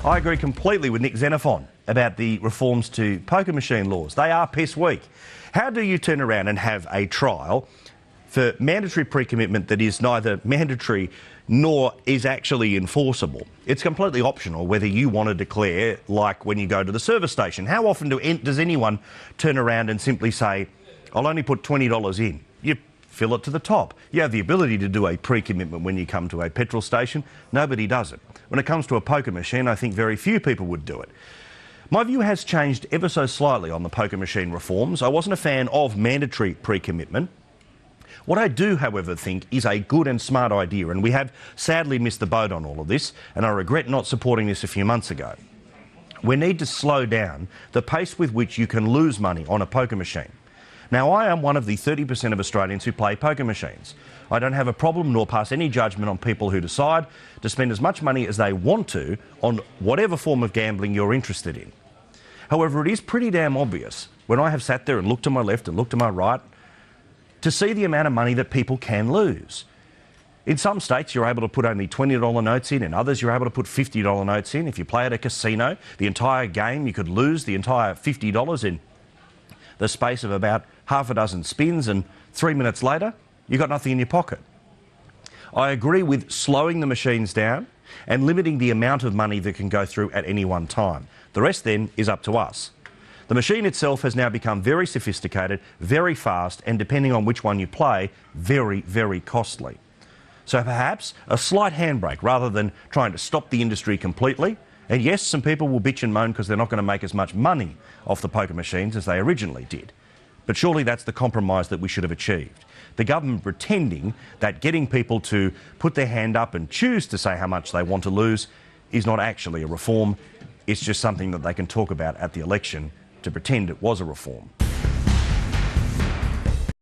I agree completely with Nick Xenophon about the reforms to poker machine laws. They are piss weak. How do you turn around and have a trial for mandatory pre-commitment that is neither mandatory nor is actually enforceable? It's completely optional whether you want to declare, like when you go to the service station. How often does anyone turn around and simply say, I'll only put $20 in? You fill it to the top. You have the ability to do a pre-commitment when you come to a petrol station. Nobody does it. When it comes to a poker machine, I think very few people would do it. My view has changed ever so slightly on the poker machine reforms. I wasn't a fan of mandatory pre-commitment. What I do, however, think is a good and smart idea, and we have sadly missed the boat on all of this, and I regret not supporting this a few months ago. We need to slow down the pace with which you can lose money on a poker machine. Now, I am one of the 30% of Australians who play poker machines. I don't have a problem nor pass any judgment on people who decide to spend as much money as they want to on whatever form of gambling you're interested in. However, it is pretty damn obvious when I have sat there and looked to my left and looked to my right to see the amount of money that people can lose. In some states, you're able to put only $20 notes in others, you're able to put $50 notes in. If you play at a casino, the entire game, you could lose the entire $50 in the space of about half a dozen spins, and 3 minutes later, you've got nothing in your pocket. I agree with slowing the machines down and limiting the amount of money that can go through at any one time. The rest then is up to us. The machine itself has now become very sophisticated, very fast, and depending on which one you play, very, very costly. So perhaps a slight handbrake rather than trying to stop the industry completely. And yes, some people will bitch and moan because they're not going to make as much money off the poker machines as they originally did. But surely that's the compromise that we should have achieved. The government pretending that getting people to put their hand up and choose to say how much they want to lose is not actually a reform. It's just something that they can talk about at the election to pretend it was a reform.